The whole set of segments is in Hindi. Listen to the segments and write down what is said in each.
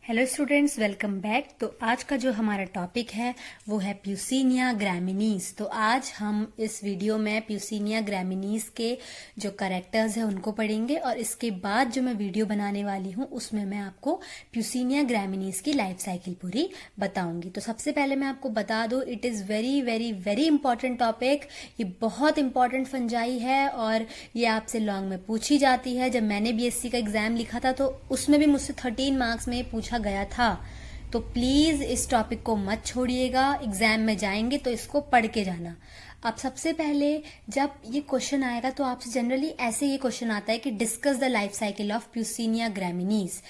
Hello students, welcome back. तो आज का जो हमारा टॉपिक है वो है प्यूसिनिया ग्रैमिनीज। तो आज हम इस वीडियो में प्यूसिनिया ग्रैमिनीज के जो कैरेक्टर्स हैं उनको पढ़ेंगे और इसके बाद जो मैं वीडियो बनाने वाली हूँ उसमें मैं आपको प्यूसिनिया ग्रैमिनीज की लाइफ साइकिल पूरी बताऊंगी। तो सबसे पहले मैं आपको बता दूं, it is very very very important topic. ये बहुत इंपॉर्टेंट फंजाई है और ये आपसे लॉन्ग में पूछी जाती है। जब मैंने बीएससी का एग्जाम लिखा था तो उसमें भी मुझसे 13 मार्क्स में पूछा गया था। तो प्लीज इस टॉपिक को मत छोड़िएगा, एग्जाम में जाएंगे तो इसको पढ़ के जाना। अब सबसे पहले जब ये क्वेश्चन आएगा तो आपसे जनरली ऐसे ये क्वेश्चन आता है कि discuss the life cycle of Puccinia graminis.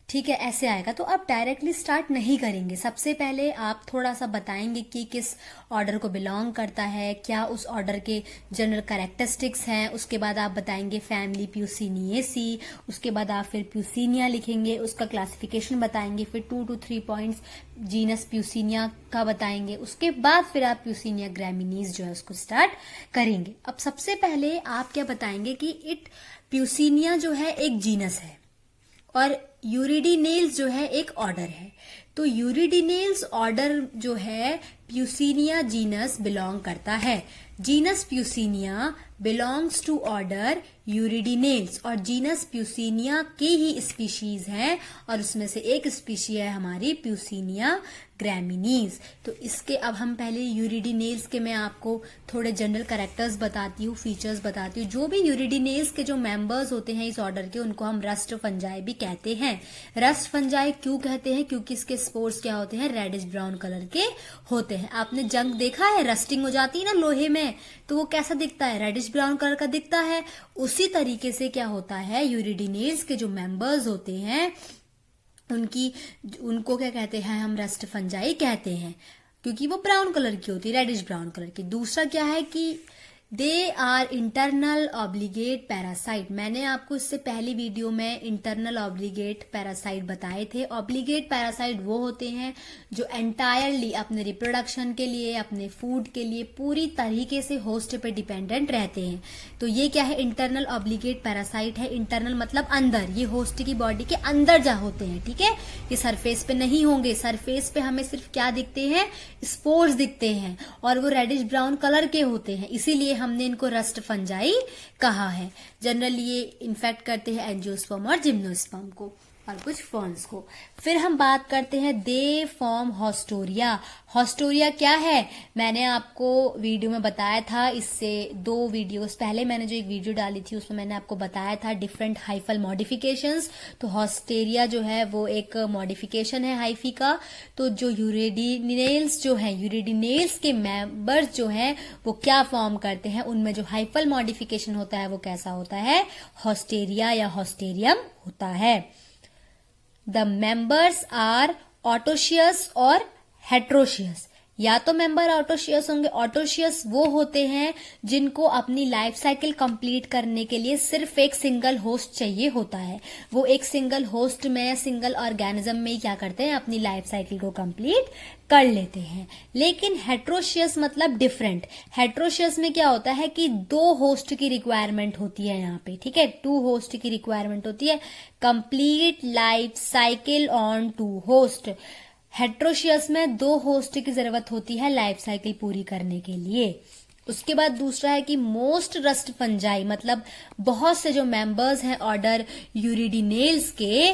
ठीक है, ऐसे आएगा तो आप डायरेक्टली स्टार्ट नहीं करेंगे। सबसे पहले आप थोड़ा सा बताएंगे कि किस ऑर्डर को बिलोंग करता है, क्या उस ऑर्डर के जनरल कैरेक्टरिस्टिक्स हैं। उसके बाद आप बताएंगे फैमिली प्यूसिनिएसी। उसके बाद आप फिर प्यूसिनिया लिखेंगे, उसका क्लासिफिकेशन बताएंगे। फिर 2 to 3 पॉइंट्स जीनस प्यूसिनिया का बताएंगे। उसके बाद फिर आप प्यूसिनिया ग्रैमिनीज जो है उसको स्टार्ट करेंगे। अब सबसे पहले आप क्या बताएंगे कि प्यूसिनिया जो है एक जीनस है और यूरिडिनेल्स जो है एक ऑर्डर है। तो यूरिडिनेल्स ऑर्डर जो है प्यूसिनिया जीनस बिलोंग करता है। Genus Puccinia belongs to order Uredinales और जीनस प्यूसिनिया के ही स्पीशीज हैं और उसमें से एक स्पीशी है हमारी प्यूसिनिया ग्रैमिनीज। तो इसके अब हम पहले यूरिडिनेल्स के मैं आपको थोड़े जनरल कैरेक्टर्स बताती हूँ, फीचर्स बताती हूँ। जो भी यूरिडिनेल्स के जो मेंबर्स होते हैं इस ऑर्डर के उनको हम रस्ट फंजाई भी कहते हैं। रस्ट फंजाई क्यों कहते हैं? क्योंकि इसके स्पोर्स क्या होते हैं? रेडिश ब्राउन कलर के होते हैं। आपने जंग देखा है, रस्टिंग हो जाती है ना लोहे में, तो वो कैसा दिखता है? रेडिश ब्राउन कलर का दिखता है। उसी तरीके से क्या होता है, यूरिडिनेल्स के जो मेंबर्स होते हैं उनको क्या कहते हैं? हम रस्ट फंजाई कहते हैं क्योंकि वो ब्राउन कलर की होती है, रेडिश ब्राउन कलर की। दूसरा क्या है कि they are internal obligate parasite. मैंने आपको इससे पहली वीडियो में इंटरनल ऑब्लिगेट पैरासाइट बताए थे। ऑब्लिगेट पैरासाइट वो होते हैं जो एंटायरली अपने रिप्रोडक्शन के लिए, अपने फूड के लिए पूरी तरीके से होस्ट पे डिपेंडेंट रहते हैं। तो ये क्या है? इंटरनल ऑब्लिगेट पैरासाइट है। इंटरनल मतलब अंदर, ये होस्ट की बॉडी के अंदर जा होते हैं। ठीक है, ये सरफेस पे नहीं होंगे। सरफेस पे हमें सिर्फ क्या दिखते हैं? स्पोर्स दिखते हैं और वो रेडिश ब्राउन कलर के होते हैं, इसीलिए हमने इनको रस्ट फंजाई कहा है। जनरली ये इन्फेक्ट करते हैं एंजियोस्पर्म और जिम्नोस्पर्म को और कुछ फर्न्स को। फिर हम बात करते हैं दे फॉर्म हॉस्टोरिया। हॉस्टोरिया क्या है? मैंने आपको वीडियो में बताया था, इससे 2 वीडियोस पहले मैंने जो एक वीडियो डाली थी उसमें मैंने आपको बताया था डिफरेंट हाइफल मॉडिफिकेशंस। तो हॉस्टेरिया जो है वो एक मॉडिफिकेशन है हाइफी का। तो जो यूरिडिनेल्स जो है, यूरिडिनेल्स के मेंबर्स जो हैं वो क्या फॉर्म करते हैं, उनमें जो हाइफल मॉडिफिकेशन होता है वो कैसा होता है? हॉस्टेरिया या हॉस्टेरियम होता है। The members are autoecious और heteroecious। या तो मेंबर ऑटोशियस होंगे। ऑटोशियस वो होते हैं जिनको अपनी लाइफ साइकिल कंप्लीट करने के लिए सिर्फ एक सिंगल होस्ट चाहिए होता है। वो एक सिंगल होस्ट में, सिंगल ऑर्गेनिज्म में क्या करते हैं? अपनी लाइफ साइकिल को कंप्लीट कर लेते हैं। लेकिन हेट्रोशियस मतलब डिफरेंट। हेट्रोशियस में क्या होता है कि 2 होस्ट की रिक्वायरमेंट होती है यहाँ पे। ठीक है, 2 होस्ट की रिक्वायरमेंट होती है। Complete life cycle on 2 host. Heteroecious में 2 होस्ट की जरूरत होती है लाइफ साइकिल पूरी करने के लिए। उसके बाद दूसरा है कि मोस्ट रस्ट फंजाई मतलब बहुत से जो मेंबर्स हैं ऑर्डर यूरिडिनेल्स के,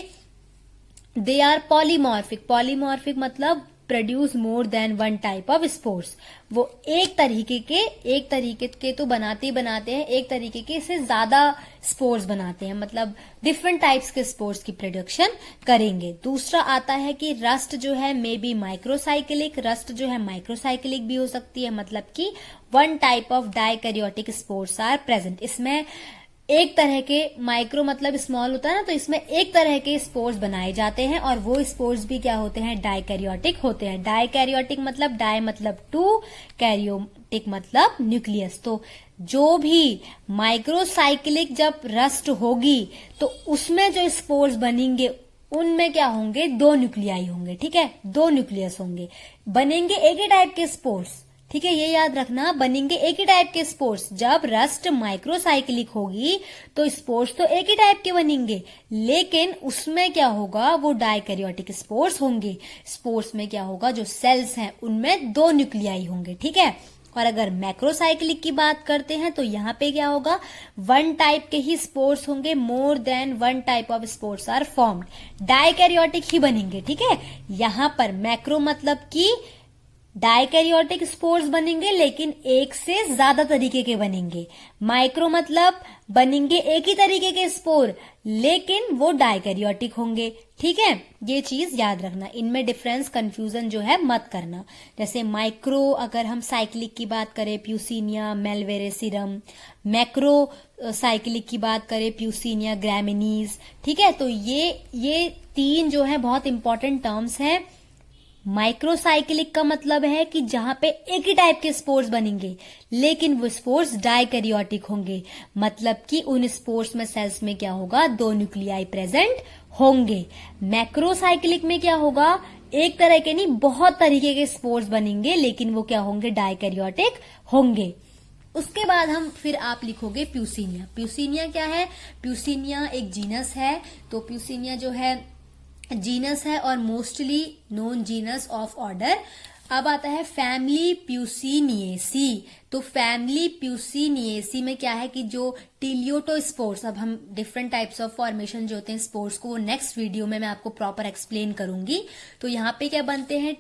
दे आर पॉलीमॉर्फिक। पॉलीमॉर्फिक मतलब produce more than 1 type of spores. वो एक तरीके के तो बनाते हैं, एक तरीके के से ज्यादा स्पोर्स बनाते हैं, मतलब डिफरेंट टाइप्स के स्पोर्स की प्रोडक्शन करेंगे। दूसरा आता है कि रस्ट जो है मे बी माइक्रोसाइक्लिक। रस्ट जो है माइक्रोसाइक्लिक भी हो सकती है, मतलब कि 1 type of dikaryotic spores are present. इसमें एक तरह के, माइक्रो मतलब स्मॉल होता है ना, तो इसमें एक तरह के स्पोर्स बनाए जाते हैं और वो स्पोर्स भी क्या होते हैं? डाइकैरियोटिक होते हैं। डाइकैरियोटिक मतलब डाई मतलब 2, कैरियोटिक मतलब न्यूक्लियस। तो जो भी माइक्रोसाइक्लिक जब रस्ट होगी तो उसमें जो स्पोर्स बनेंगे उनमें क्या होंगे? 2 न्यूक्लियाई होंगे। ठीक है, 2 न्यूक्लियस होंगे, बनेंगे एक ही टाइप के स्पोर्स। ठीक है, ये याद रखना, बनेंगे एक ही टाइप के स्पोर्स। जब रस्ट माइक्रोसाइक्लिक होगी तो स्पोर्स तो एक ही टाइप के बनेंगे, लेकिन उसमें क्या होगा, वो डाइकैरियोटिक स्पोर्स होंगे। स्पोर्स में क्या होगा, जो सेल्स हैं उनमें 2 न्यूक्लियाई होंगे। ठीक है, और अगर मैक्रोसाइक्लिक की बात करते हैं तो यहाँ पे क्या होगा, 1 टाइप के ही स्पोर्स होंगे, more than 1 type of spores are formed, dikaryotic ही बनेंगे। ठीक है, यहाँ पर मैक्रो मतलब कि डाइकैरियोटिक स्पोर्स बनेंगे लेकिन एक से ज्यादा तरीके के बनेंगे। माइक्रो मतलब बनेंगे एक ही तरीके के स्पोर लेकिन वो डाइकैरियोटिक होंगे। ठीक है, ये चीज याद रखना, इनमें डिफरेंस कंफ्यूजन जो है मत करना। जैसे माइक्रो अगर हम साइक्लिक की बात करें, प्यूसिनिया मेलवेरेसिरम, मैक्रो साइक्लिक की बात करें, प्यूसिनिया ग्रैमिनीज। ठीक है, तो ये 3 जो है बहुत इंपॉर्टेंट टर्म्स हैं। माइक्रोसाइक्लिक का मतलब है कि जहां पे एक ही टाइप के स्पोर्स बनेंगे लेकिन वो स्पोर्स डाइकैरियोटिक होंगे, मतलब कि उन स्पोर्स में सेल्स में क्या होगा, 2 न्यूक्लियाई प्रेजेंट होंगे। मैक्रोसाइक्लिक में क्या होगा, एक तरह के नहीं बहुत तरीके के स्पोर्स बनेंगे लेकिन वो क्या होंगे, डाइकैरियोटिक होंगे। उसके बाद हम फिर आप लिखोगे प्यूसिनिया। प्यूसिनिया क्या है, प्यूसिनिया एक जीनस है। तो प्यूसिनिया जो है जीनस है और mostly known genus of order. अब आता है फैमिली प्यूसिनिएसी। तो फैमिली प्यूसिनिएसी में क्या है कि जो टीलियोटोस्पोर्स, अब हम डिफरेंट टाइप्स ऑफ फॉर्मेशन जो होते हैं स्पोर्स को, वो नेक्स्ट वीडियो में मैं आपको प्रॉपर एक्सप्लेन करूंगी। तो यहाँ पे क्या बनते हैं,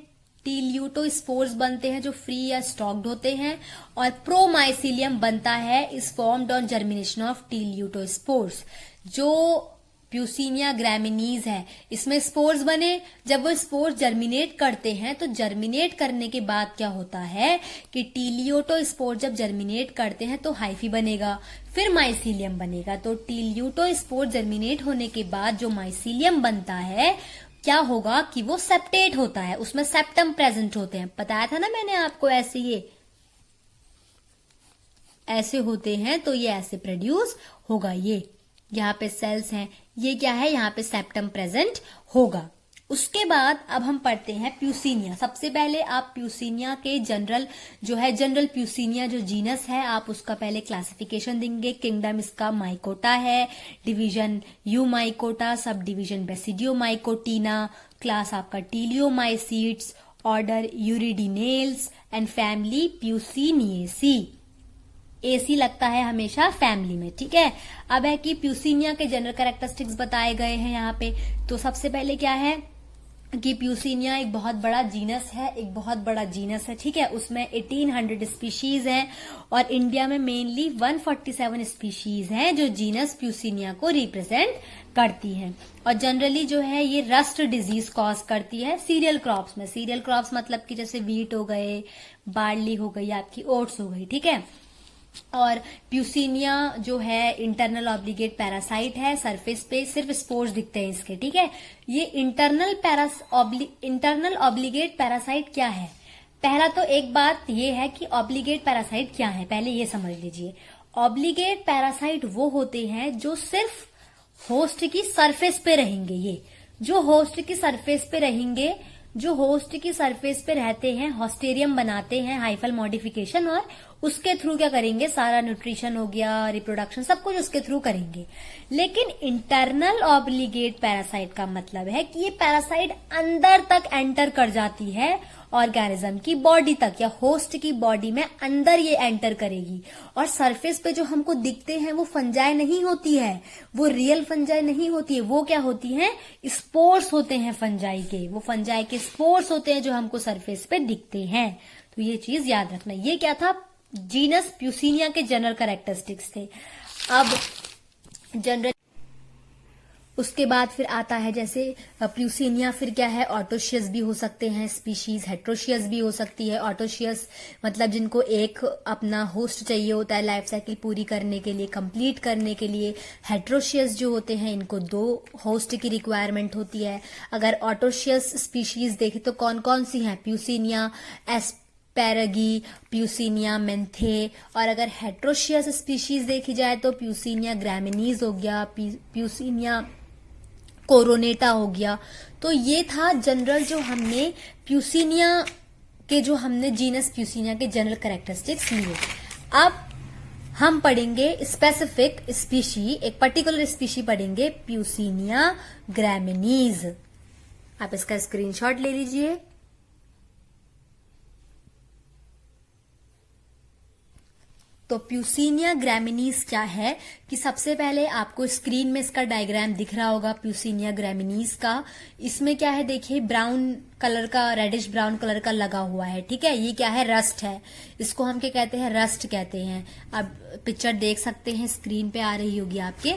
टीलियोटोस्पोर्स बनते हैं जो फ्री या स्टॉक्ड होते हैं, और प्रोमाइसिलियम बनता है is formed on germination of teliospores. जो प्यूसिनिया ग्रैमिनीज है इसमें स्पोर्स बने, जब वो स्पोर्स जर्मिनेट करते हैं तो जर्मिनेट करने के बाद क्या होता है कि टीलियोटो स्पोर जब जर्मिनेट करते हैं तो हाइफी बनेगा, फिर माइसीलियम बनेगा। तो टीलियोटो स्पोर जर्मिनेट होने के बाद जो माइसीलियम बनता है क्या होगा कि वो सेप्टेट होता है, उसमें सेप्टम प्रेजेंट होते हैं। बताया था ना मैंने आपको, ऐसे होते हैं तो ये ऐसे प्रोड्यूस होगा। ये यहाँ पे सेल्स हैं, ये क्या है, यहाँ पे सेप्टम प्रेजेंट होगा। उसके बाद अब हम पढ़ते हैं प्यूसिनिया। सबसे पहले आप प्यूसिनिया के जनरल प्यूसिनिया जो जीनस है आप उसका पहले क्लासिफिकेशन देंगे। किंगडम इसका माइकोटा है, डिवीजन यूमाइकोटा, सब डिवीजन बेसिडियोमाइकोटीना, क्लास आपका टीलियोमाइसीट्स, ऑर्डर यूरिडिनेल्स एंड फैमिली प्यूसिनिएसी। एसी लगता है हमेशा फैमिली में। ठीक है, अब है कि प्यूसिनिया के जनरल कैरेक्टरिस्टिक्स बताए गए हैं यहाँ पे। तो सबसे पहले क्या है कि प्यूसिनिया एक बहुत बड़ा जीनस है, ठीक है, उसमें 1800 स्पीशीज हैं और इंडिया में मेनली 147 स्पीशीज हैं जो जीनस प्यूसिनिया को रिप्रेजेंट करती हैं। और जनरली जो है ये रस्ट डिजीज कॉज करती है सीरियल क्रॉप्स में। सीरियल क्रॉप्स मतलब कि जैसे वीट हो गए, बार्ली हो गई, आपकी ओट्स हो गई। ठीक है, और प्यूसिनिया जो है इंटरनल ऑब्लिगेट पैरासाइट है, सरफेस पे सिर्फ स्पोर्स दिखते हैं इसके। ठीक है, ये इंटरनल ऑब्लिगेट पैरासाइट क्या है, पहला तो एक बात ये है कि ऑब्लिगेट पैरासाइट क्या है, पहले ये समझ लीजिए। ऑब्लिगेट पैरासाइट वो होते हैं जो सिर्फ होस्ट की सरफेस पे रहेंगे। ये जो होस्ट की सरफेस पे रहेंगे, जो होस्ट की सरफेस पे रहते हैं, हॉस्टेरियम बनाते हैं, हाइफल मॉडिफिकेशन, और उसके थ्रू क्या करेंगे, सारा न्यूट्रिशन हो गया, रिप्रोडक्शन, सब कुछ उसके थ्रू करेंगे। लेकिन इंटरनल ऑब्लिगेट पैरासाइट का मतलब है कि ये पैरासाइट अंदर तक एंटर कर जाती है, ऑर्गेनिज्म की बॉडी तक या होस्ट की बॉडी में अंदर ये एंटर करेगी। और सरफेस पे जो हमको दिखते हैं वो फंजाई नहीं होती है, वो रियल फंजाई नहीं होती है, वो क्या होती हैं, स्पोर्स होते हैं फंजाई के। वो फंजाई के स्पोर्स होते हैं जो हमको सरफेस पे दिखते हैं। तो ये चीज याद रखना। ये क्या था, जीनस प्यूसिनिया के जनरल कैरेक्टरिस्टिक्स थे। अब जनरल उसके बाद फिर आता है जैसे प्यूसिनिया, फिर क्या है, ऑटोशियस भी हो सकते हैं स्पीशीज, हेट्रोशियस भी हो सकती है। ऑटोशियस मतलब जिनको एक अपना होस्ट चाहिए होता है लाइफ साइकिल पूरी करने के लिए, कंप्लीट करने के लिए। हेट्रोशियस जो होते हैं इनको 2 होस्ट की रिक्वायरमेंट होती है। अगर ऑटोशियस स्पीशीज देखें तो कौन कौन सी हैं, प्यूसिनिया एस्पेरगी, प्यूसिनिया मेंथे। और अगर हेट्रोशियस स्पीशीज देखी जाए तो प्यूसिनिया ग्रैमिनीज हो गया, प्यूसिनिया कोरोनेटा हो गया। तो ये था जनरल जो हमने प्यूसिनिया के जो हमने जीनस प्यूसिनिया के जनरल कैरेक्टरिस्टिक्स लिए। अब हम पढ़ेंगे स्पेसिफिक स्पीशी, एक पर्टिकुलर स्पीशी पढ़ेंगे, प्यूसिनिया ग्रैमिनीज। आप इसका स्क्रीनशॉट ले लीजिए। तो प्यूसिनिया ग्रैमिनीज क्या है कि सबसे पहले आपको स्क्रीन में इसका डायग्राम दिख रहा होगा प्यूसिनिया ग्रैमिनीज का। इसमें क्या है देखिए, ब्राउन कलर का, रेडिश ब्राउन कलर का लगा हुआ है, ठीक है। ये क्या है, रस्ट है। इसको हम क्या कहते हैं, रस्ट कहते हैं। अब पिक्चर देख सकते हैं, स्क्रीन पे आ रही होगी आपके।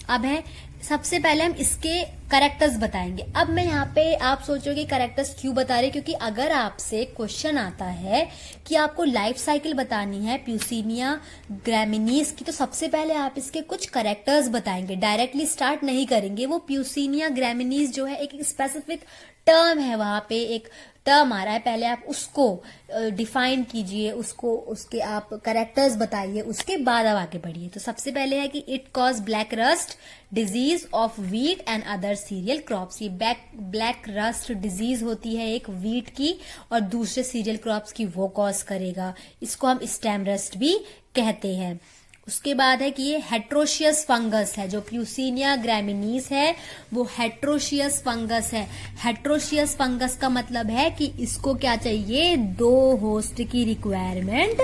अब है, सबसे पहले हम इसके करेक्टर्स बताएंगे। अब मैं यहाँ पे, आप सोचोगे करेक्टर्स क्यों बता रहे, क्योंकि अगर आपसे क्वेश्चन आता है कि आपको लाइफ साइकिल बतानी है प्यूसिनिया ग्रैमिनीज की, तो सबसे पहले आप इसके कुछ करेक्टर्स बताएंगे, डायरेक्टली स्टार्ट नहीं करेंगे। वो प्यूसिनिया ग्रैमिनीज जो है एक स्पेसिफिक टर्म है, वहां पे एक टर्म आ रहा है, पहले आप उसको डिफाइन कीजिए, उसको, उसके आप करेक्टर्स बताइए, उसके बाद आप आगे बढ़िए। तो सबसे पहले है कि it cause black rust disease of wheat and other cereal crops. ये ब्लैक रस्ट डिजीज होती है एक व्हीट की और दूसरे सीरियल क्रॉप्स की, वो कॉज करेगा। इसको हम स्टेम रस्ट भी कहते हैं। उसके बाद है कि ये हेट्रोशियस फंगस है, जो प्यूसिनिया ग्रैमिनीज है वो हेट्रोशियस फंगस है। हेट्रोशियस फंगस का मतलब है कि इसको क्या चाहिए, दो होस्ट की रिक्वायरमेंट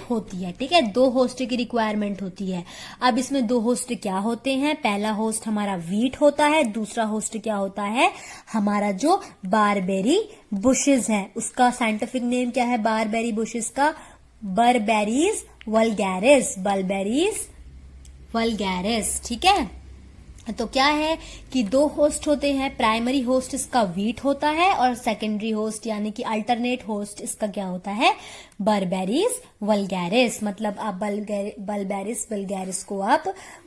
होती है, ठीक है। दो होस्ट की रिक्वायरमेंट होती है। अब इसमें दो होस्ट क्या होते हैं, पहला होस्ट हमारा व्हीट होता है, दूसरा होस्ट क्या होता है, हमारा जो बारबेरी बुशेस है। उसका साइंटिफिक नेम क्या है बारबेरी बुशेस का, बर्बेरीज वल्गैरिस, ठीक है। तो क्या है कि दो होस्ट होते हैं, प्राइमरी होस्ट इसका व्हीट होता है और सेकेंडरी होस्ट यानी कि अल्टरनेट होस्ट इसका क्या होता है, बर्बेरीज वल्गैरिस। मतलब आप बल्बेरिस वल्गैरिस को आप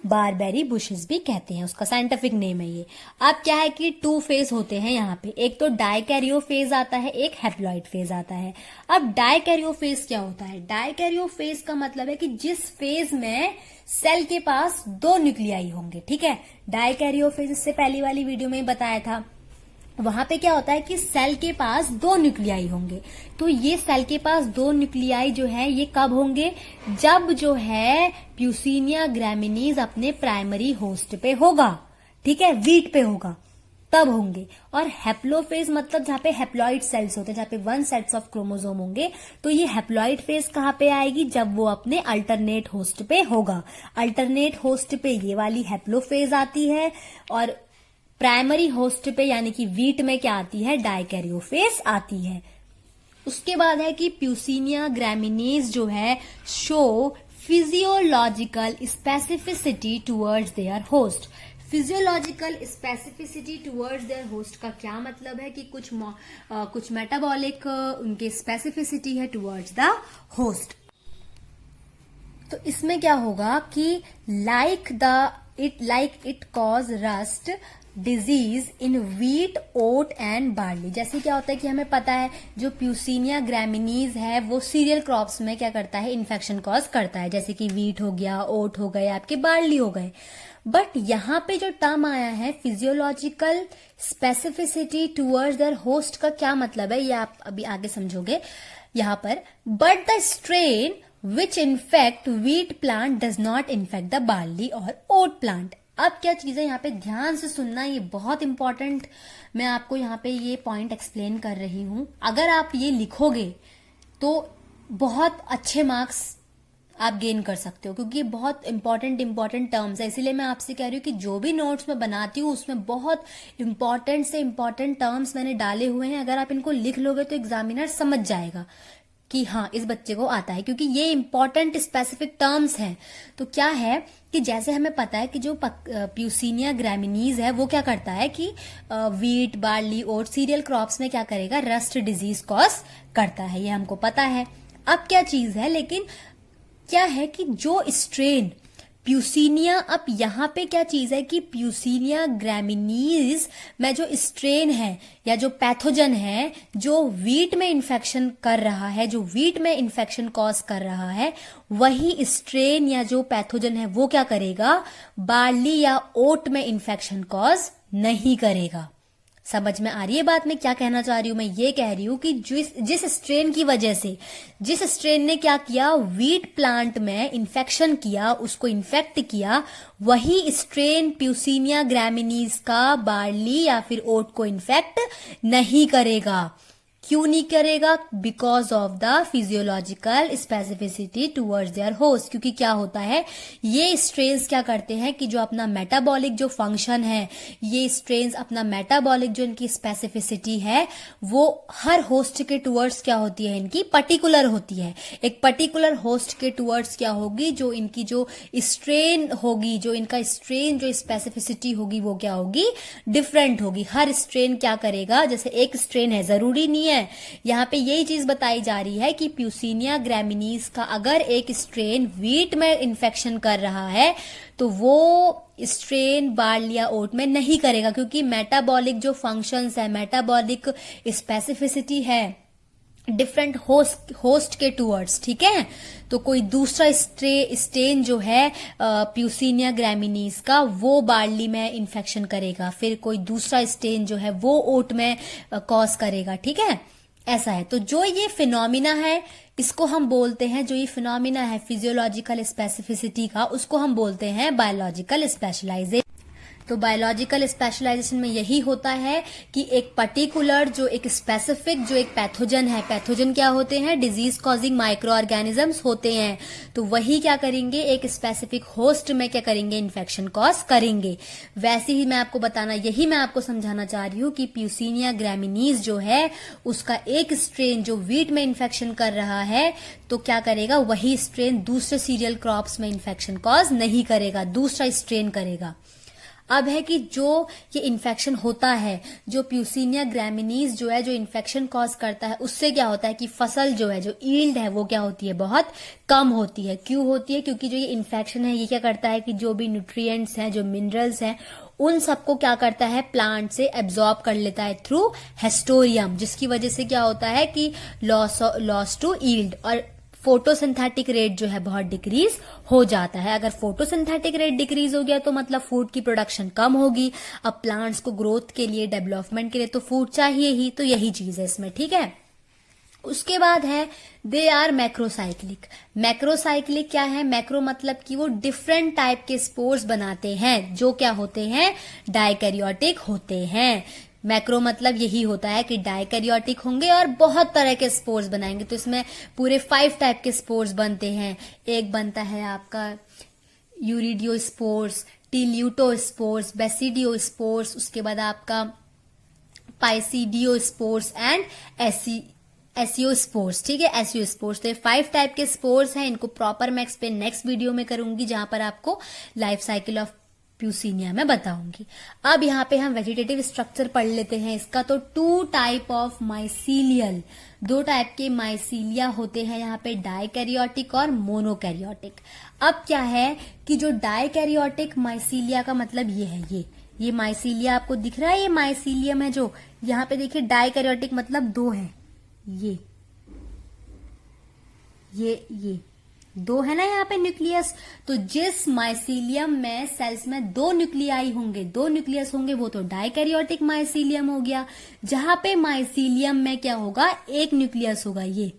बारबेरी बुशेस भी कहते हैं, उसका साइंटिफिक नेम है ये। अब क्या है कि टू फेज होते हैं यहाँ पे, एक तो डाइकैरियो फेज आता है, एक हैप्लॉइड फेज आता है। अब डाइकैरियो फेज क्या होता है, डाइकैरियो फेज का मतलब है कि जिस फेज में सेल के पास दो न्यूक्लियाई होंगे, ठीक है। डाइकैरियो फेज इससे पहली वाली वीडियो में बताया था, वहां पे क्या होता है कि सेल के पास दो न्यूक्लियाई होंगे। तो ये सेल के पास दो न्यूक्लियाई जो है ये कब होंगे, जब जो है प्यूसिनिया ग्रैमिनीज अपने प्राइमरी होस्ट पे होगा, ठीक है, व्हीट पे होगा, तब होंगे। और हैप्लोफेज मतलब जहां पे हैप्लॉइड सेल्स होते हैं, जहां पे 1 सेट्स ऑफ क्रोमोसोम होंगे, तो ये हैप्लॉइड फेज कहां पे आएगी, जब वो अपने अल्टरनेट होस्ट पे होगा। अल्टरनेट होस्ट पे ये वाली हैप्लोफेज आती है और प्राइमरी होस्ट पे यानी कि व्हीट में क्या आती है, डाइकैरियोफेज आती है। उसके बाद है कि प्यूसिनिया ग्रैमिनीज जो है show physiological specificity towards their host. Physiological specificity towards their host का क्या मतलब है कि कुछ मेटाबॉलिक उनके स्पेसिफिसिटी है टुवर्ड्स द होस्ट। तो इसमें क्या होगा कि like it cause rust disease in wheat, oat and barley. जैसे क्या होता है कि हमें पता है जो प्यूसिनिया ग्रैमिनीज है वो सीरियल क्रॉप्स में क्या करता है, इन्फेक्शन कॉज करता है, जैसे कि व्हीट हो गया, ओट हो गए, आपके बार्ली हो गए। बट यहाँ पे जो टर्म आया है physiological specificity towards their host का क्या मतलब है, ये आप अभी आगे समझोगे यहाँ पर। But the strain which infect wheat plant does not infect the barley और ओट प्लांट। अब क्या चीज है यहाँ पे, ध्यान से सुनना, ये बहुत इंपॉर्टेंट, मैं आपको यहाँ पे ये पॉइंट एक्सप्लेन कर रही हूं। अगर आप ये लिखोगे तो बहुत अच्छे मार्क्स आप गेन कर सकते हो, क्योंकि बहुत इंपॉर्टेंट टर्म्स है। इसीलिए मैं आपसे कह रही हूँ कि जो भी नोट्स मैं बनाती हूँ उसमें बहुत इंपॉर्टेंट से इंपॉर्टेंट टर्म्स मैंने डाले हुए हैं। अगर आप इनको लिख लोगे तो एग्जामिनर समझ जाएगा कि हाँ इस बच्चे को आता है, क्योंकि ये इंपॉर्टेंट स्पेसिफिक टर्म्स हैं। तो क्या है कि जैसे हमें पता है कि जो प्यूसिनिया ग्रैमिनीज है वो क्या करता है कि व्हीट, बार्ली, ओट सीरियल क्रॉप्स में क्या करेगा, रस्ट डिजीज कॉज करता है, ये हमको पता है। अब क्या चीज है, लेकिन क्या है कि जो स्ट्रेन प्यूसिनिया, अब यहाँ पे क्या चीज है कि प्यूसिनिया ग्रैमिनीज में जो स्ट्रेन है या जो पैथोजन है जो व्हीट में इन्फेक्शन कर रहा है, जो व्हीट में इन्फेक्शन कॉज कर रहा है, वही स्ट्रेन या जो पैथोजन है वो क्या करेगा, बार्ली या ओट में इन्फेक्शन कॉज नहीं करेगा। समझ में आ रही है बात मैं क्या कहना चाह रही हूँ? मैं ये कह रही हूँ कि जिस स्ट्रेन की वजह से, जिस स्ट्रेन ने क्या किया, वीट प्लांट में इन्फेक्शन किया, उसको इन्फेक्ट किया, वही स्ट्रेन प्यूसिनिया ग्रैमिनीज का बार्ली या फिर ओट को इन्फेक्ट नहीं करेगा। क्यों नहीं करेगा? Because of the physiological specificity towards their host. क्योंकि क्या होता है, ये स्ट्रेन्स क्या करते हैं कि जो अपना मेटाबॉलिक जो फंक्शन है, ये स्ट्रेन्स अपना मेटाबॉलिक जो इनकी स्पेसिफिसिटी है वो हर होस्ट के टूवर्ड्स क्या होती है, इनकी पर्टिकुलर होती है। एक पर्टिकुलर होस्ट के टूवर्ड्स क्या होगी, जो इनकी जो स्ट्रेन होगी, जो इनका स्ट्रेन जो स्पेसिफिसिटी होगी वो क्या होगी, डिफरेंट होगी। हर स्ट्रेन क्या करेगा, जैसे एक स्ट्रेन है, जरूरी नहीं है, यहां पे यही चीज बताई जा रही है कि प्यूसिनिया ग्रैमिनीज का अगर एक स्ट्रेन वीट में इन्फेक्शन कर रहा है तो वो स्ट्रेन बार्ली या ओट में नहीं करेगा, क्योंकि मेटाबॉलिक जो फंक्शंस है, मेटाबॉलिक स्पेसिफिसिटी है डिफरेंट होस्ट के टूवर्ड्स, ठीक है। तो कोई दूसरा स्ट्रेन जो है प्यूसिनिया ग्रैमिनीज का वो बार्ली में इन्फेक्शन करेगा, फिर कोई दूसरा स्ट्रेन जो है वो ओट में कॉज करेगा, ठीक है। ऐसा है। तो जो ये फिनोमिना है इसको हम बोलते हैं, जो ये फिनोमिना है फिजियोलॉजिकल स्पेसिफिसिटी का, उसको हम बोलते हैं बायोलॉजिकल स्पेशलाइजेशन। तो बायोलॉजिकल स्पेशलाइजेशन में यही होता है कि एक पर्टिकुलर जो एक स्पेसिफिक जो एक पैथोजन है, पैथोजन क्या होते हैं, डिजीज कॉजिंग माइक्रो ऑर्गेनिजम्स होते हैं, तो वही क्या करेंगे, एक स्पेसिफिक होस्ट में क्या करेंगे, इन्फेक्शन कॉज करेंगे। वैसे ही मैं आपको बताना, यही मैं आपको समझाना चाह रही हूँ कि प्यूसिनिया ग्रैमिनीज जो है उसका एक स्ट्रेन जो वीट में इन्फेक्शन कर रहा है तो क्या करेगा, वही स्ट्रेन दूसरे सीरियल क्रॉप्स में इन्फेक्शन कॉज नहीं करेगा, दूसरा स्ट्रेन करेगा। अब है कि जो ये इन्फेक्शन होता है, जो प्यूसिनिया ग्रैमिनीज जो है जो इन्फेक्शन कॉज करता है, उससे क्या होता है कि फसल जो है, जो ईल्ड है वो क्या होती है, बहुत कम होती है। क्यों होती है? क्योंकि जो ये इन्फेक्शन है ये क्या करता है कि जो भी न्यूट्रिएंट्स हैं, जो मिनरल्स हैं, उन सबको क्या करता है, प्लांट से एब्जॉर्ब कर लेता है थ्रू हेस्टोरियम, जिसकी वजह से क्या होता है कि लॉस टू ईल्ड और फोटोसिंथेटिक रेट जो है बहुत डिक्रीज हो जाता है। अगर फोटोसिंथेटिक रेट डिक्रीज हो गया तो मतलब फूड की प्रोडक्शन कम होगी। अब प्लांट्स को ग्रोथ के लिए, डेवलपमेंट के लिए तो फूड चाहिए ही, तो यही चीज है इसमें, ठीक है। उसके बाद है दे आर मैक्रोसाइक्लिक। मैक्रोसाइक्लिक क्या है? मैक्रो मतलब कि वो डिफरेंट टाइप के स्पोर्स बनाते हैं जो क्या होते हैं, डाइकैरियोटिक होते हैं। मैक्रो मतलब यही होता है कि डाइकैरियोटिक होंगे और बहुत तरह के स्पोर्स बनाएंगे। तो इसमें पूरे 5 टाइप के स्पोर्स बनते हैं। एक बनता है आपका यूरिडियोस्पोर्स, टिल्यूटोस्पोर्स, बेसिडियोस्पोर्स, उसके बाद आपका पाइसिडियोस्पोर्स एंड एसियोस्पोर्स, ठीक है, एसियोस्पोर्स। तो ये 5 टाइप के स्पोर्स हैं। इनको प्रॉपर मैं एक्सप्लेन नेक्स्ट वीडियो में करूंगी जहां पर आपको लाइफ साइकिल ऑफ प्यूसिनिया में बताऊंगी। अब यहाँ पे हम वेजिटेटिव स्ट्रक्चर पढ़ लेते हैं इसका। तो 2 टाइप ऑफ माइसीलियल, 2 टाइप के माइसीलिया होते हैं यहाँ पे, डाइकैरियोटिक और मोनोकैरियोटिक। अब क्या है कि जो डाइकैरियोटिक माइसीलिया का मतलब ये है, ये माइसीलिया आपको दिख रहा है, ये माइसीलियम है जो यहाँ पे देखिए, डाइकैरियोटिक मतलब 2 है, ये 2 है ना यहाँ पे न्यूक्लियस। तो जिस माइसीलियम में सेल्स में 2 न्यूक्लियाई होंगे, 2 न्यूक्लियस होंगे, वो तो डाइकैरियोटिक माइसीलियम हो गया। जहां पे माइसीलियम में क्या होगा, 1 न्यूक्लियस होगा, ये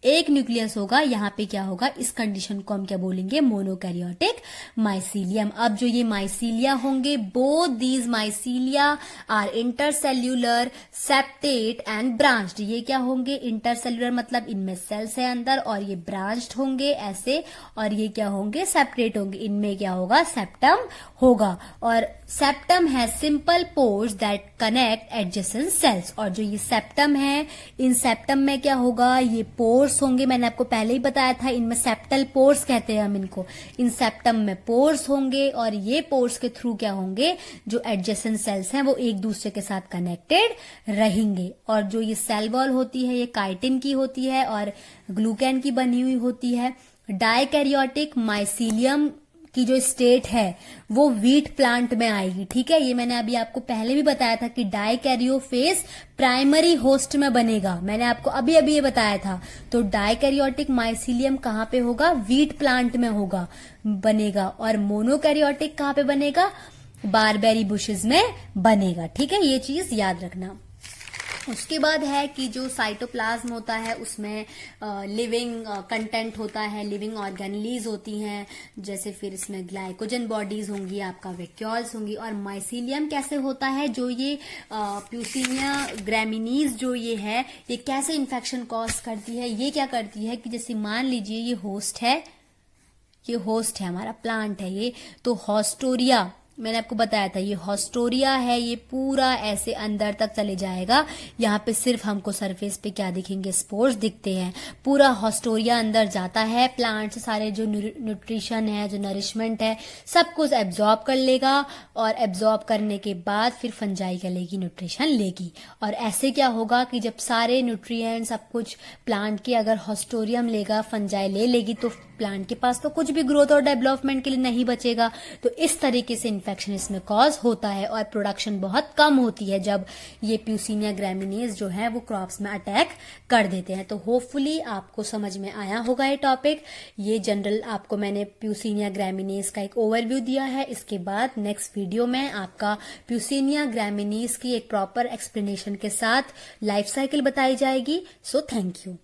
1 न्यूक्लियस होगा, यहाँ पे क्या होगा, इस कंडीशन को हम क्या बोलेंगे, मोनोकैरियोटिक माइसीलियम। अब जो ये माइसीलिया होंगे, both these mycelia are intercellular, septate and branched. ये क्या होंगे, इंटरसेल्यूलर मतलब इनमें सेल्स है अंदर, और ये ब्रांच्ड होंगे ऐसे, और ये क्या होंगे, सेपरेट होंगे। इनमें क्या होगा, सेप्टम होगा, और सेप्टम है simple pores that connect adjacent sales. और जो ये सेप्टम है, इन सेप्टम में क्या होगा, ये पोर्स होंगे। मैंने आपको पहले ही बताया था, इनमें सेप्टल पोर्स कहते हैं हम इनको। इन सेप्टम में पोर्स होंगे, और ये पोर्स के थ्रू क्या होंगे, जो एडजेसेंट सेल्स हैं वो एक दूसरे के साथ कनेक्टेड रहेंगे। और जो ये सेल वॉल होती है, ये काइटिन की होती है और ग्लूकेन की बनी हुई होती है। डाइकैरियोटिक माइसीलियम की जो स्टेट है वो वीट प्लांट में आएगी, ठीक है। ये मैंने अभी आपको पहले भी बताया था कि डाइकैरियोफेज प्राइमरी होस्ट में बनेगा, मैंने आपको अभी ये बताया था। तो डाइकैरियोटिक माइसीलियम कहाँ पे होगा, वीट प्लांट में होगा, बनेगा। और मोनोकैरियोटिक कहाँ पे बनेगा, बारबेरी बुशेस में बनेगा। ठीक है, ये चीज याद रखना। उसके बाद है कि जो साइटोप्लाज्म होता है उसमें लिविंग कंटेंट होता है, लिविंग ऑर्गेनेलीज होती हैं, जैसे फिर इसमें ग्लाइकोजन बॉडीज होंगी, आपका वैक्यूल्स होंगी। और माइसीलियम कैसे होता है, जो ये प्यूसिनिया ग्रैमिनीज जो ये है, ये कैसे इन्फेक्शन कॉज करती है। ये क्या करती है कि जैसे मान लीजिए ये होस्ट है, ये होस्ट है हमारा, प्लांट है ये, तो हॉस्टोरिया मैंने आपको बताया था, ये हॉस्टोरिया है, ये पूरा ऐसे अंदर तक चले जाएगा। यहाँ पे सिर्फ हमको सरफेस पे क्या दिखेंगे, स्पोर्स दिखते हैं। पूरा हॉस्टोरिया अंदर जाता है, प्लांट से सारे जो न्यूट्रिशन है, जो नरिशमेंट है, सब कुछ एब्जॉर्ब कर लेगा। और एब्जॉर्ब करने के बाद फिर फंजाई क्या लेगी, न्यूट्रिशन लेगी। और ऐसे क्या होगा कि जब सारे न्यूट्रिएंट सब कुछ प्लांट के अगर हॉस्टोरियम लेगा, फंजाई ले लेगी, तो प्लांट के पास तो कुछ भी ग्रोथ और डेवलपमेंट के लिए नहीं बचेगा। तो इस तरीके से इन्फेक्शन इसमें कॉज होता है और प्रोडक्शन बहुत कम होती है जब ये प्यूसिनिया ग्रैमिनीज जो है वो क्रॉप्स में अटैक कर देते हैं। तो होपफुली आपको समझ में आया होगा ये टॉपिक। ये जनरल आपको मैंने प्यूसिनिया ग्रैमिनीज का एक ओवरव्यू दिया है। इसके बाद नेक्स्ट वीडियो में आपका प्यूसिनिया ग्रैमिनीज की एक प्रॉपर एक्सप्लेनेशन के साथ लाइफ साइकिल बताई जाएगी। So thank you.